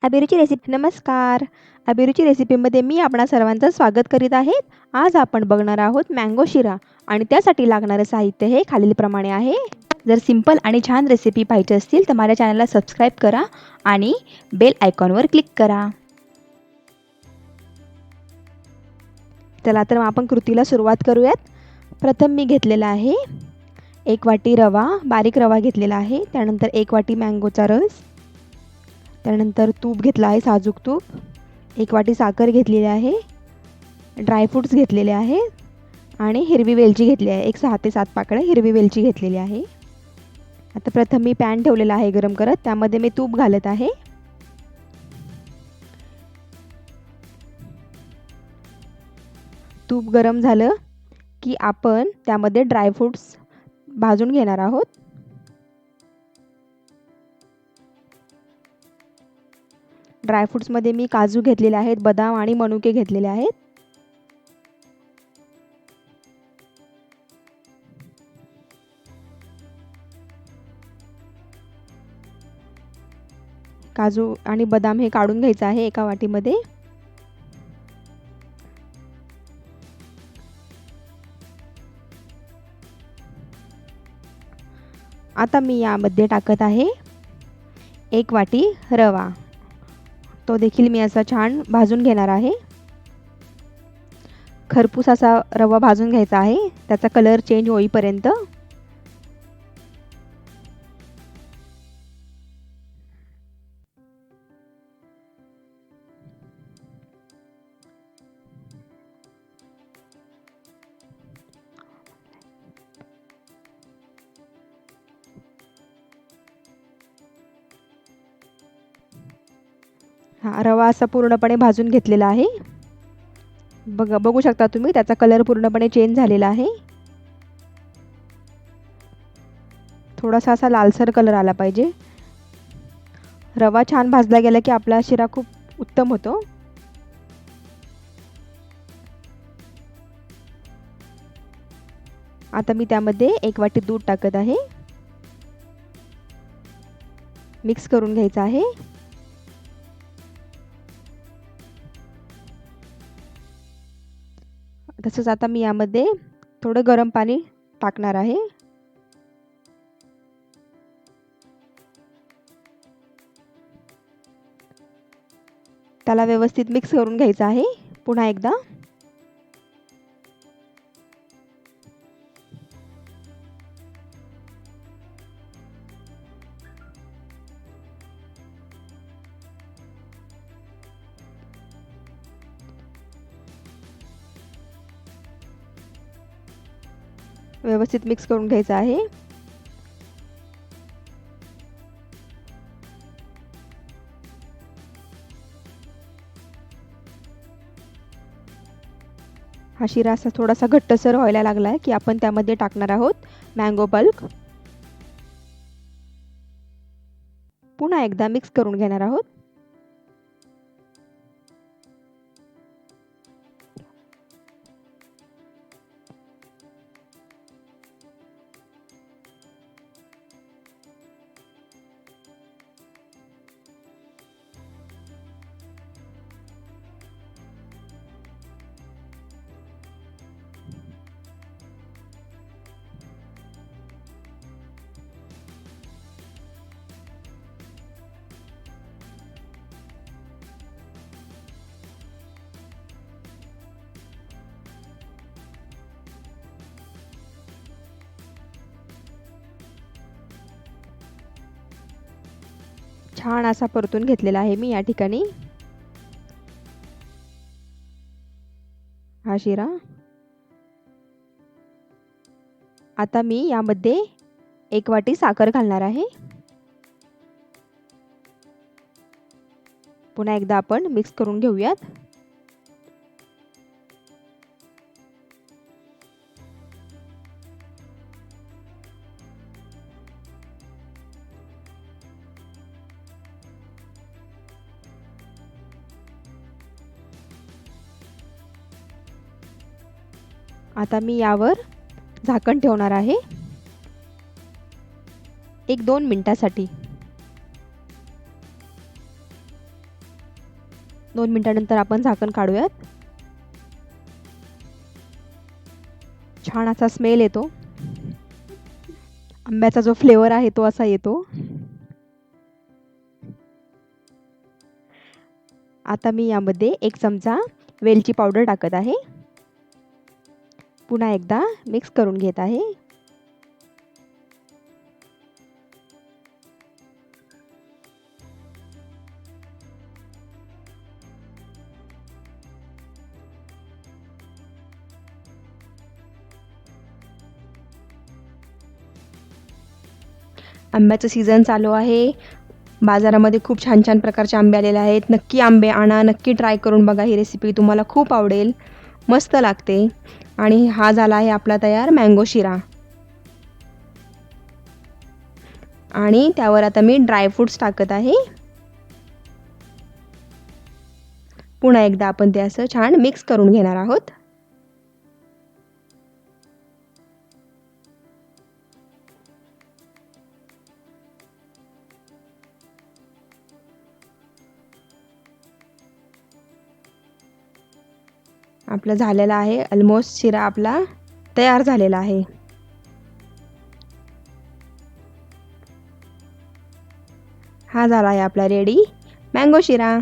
अभिरुची रेसिपी नमस्कार. अभिरुची रेसिपीमध्ये मी आपणा सर्वांचं स्वागत करीत आहे. आज आपण बघणार आहोत मँगो शिरा आणि त्यासाठी लागणारे साहित्य हे खालीलप्रमाणे आहे. जर सिंपल आणि छान रेसिपी पाहिजे असतील तर माझ्या चॅनलला सबस्क्राईब करा आणि बेल आयकॉनवर क्लिक करा. चला तर मग आपण कृतीला सुरुवात करूयात. प्रथम मी घेतलेला आहे 1 वाटी रवा, बारीक रवा घेतलेला आहे. त्यानंतर 1 वाटी मँगोचा रस, त्यानंतर तूप घेतलं आहे, साजूक तूप, 1 वाटी साखर घेतलेली आहे, ड्रायफ्रूट्स घेतलेले आहेत आणि हिरवी वेलची घेतली आहे. एक 6 ते 7 पाकळ्या हिरवी वेलची घेतलेली आहे. आता प्रथम मी पॅन ठेवलेला आहे गरम करत, त्यामध्ये मी तूप घालत आहे. तूप गरम झालं की आपण त्यामध्ये ड्रायफ्रूट्स भाजून घेणार आहोत. ड्रायफ्रूट्समध्ये मी काजू घेतलेले आहेत, बदाम आणि मनुके घेतलेले आहेत. काजू आणि बदाम हे काढून घ्यायचं आहे एका वाटीमध्ये. आता मी यामध्ये टाकत आहे 1 वाटी रवा. तो देखील मी असा छान भाजून घेणार आहे. खरपूस असा रवा भाजून घ्यायचा आहे, त्याचा कलर चेंज होईपर्यंत. हा रवा असा पूर्णपणे भाजून घेतलेला आहे. बघू शकता तुम्ही, त्याचा कलर पूर्णपणे चेंज झालेला आहे. थोडासा असा लालसर कलर आला पाहिजे. रवा छान भाजला गेला की आपला शिरा खूप उत्तम होतो. आता मी त्यामध्ये 1 वाटी दूध टाकत आहे. मिक्स करून घ्यायचं आहे. तसंच आता मी यामध्ये थोडं गरम पाणी टाकणार आहे. त्याला व्यवस्थित मिक्स करून घ्यायचं आहे पुन्हा एकदा. व्यवस्थित मिक्स करून घ्यायचं आहे. हा शिरा असा थोडासा घट्टसर व्हायला लागला आहे की आपण त्यामध्ये टाकणार आहोत मँगो पल्प. पुन्हा एकदा मिक्स करून घेणार आहोत. छान असा परतून घेतलेला आहे मी या ठिकाणी हा शिरा. आता मी यामध्ये 1 वाटी साखर घालणार आहे. पुन्हा एकदा आपण मिक्स करून घेऊयात. आता मी यावर झाकण ठेवणार आहे 1-2 मिनिटासाठी. 2 मिनिटांनंतर आपण झाकण काढूयात. छान असा स्मेल येतो. आंब्याचा जो फ्लेवर आहे तो असा येतो. आता मी यामध्ये 1 चमचा वेलची पावडर टाकत आहे. पुन्हा एकदा मिक्स करून घेत आहे. आंब्याचं सीझन चालू आहे. बाजारामध्ये खूप छान छान प्रकारचे आंबे आलेले आहेत. नक्की आंबे आणा, नक्की ट्राय करून बघा ही रेसिपी, तुम्हाला खूप आवडेल. मस्त लागते. आणि हा झाला आहे आपला तयार मँगो शिरा. आणि त्यावर आता मी ड्राय फ्रूट्स टाकत आहे. पुन्हा एकदा आपण ते असं छान मिक्स करून घेणार आहोत. आपलं झालेला आहे. ऑलमोस्ट शिरा आपला तयार झालेला आहे. हा झाला आहे आपला रेडी मँगो शिरा.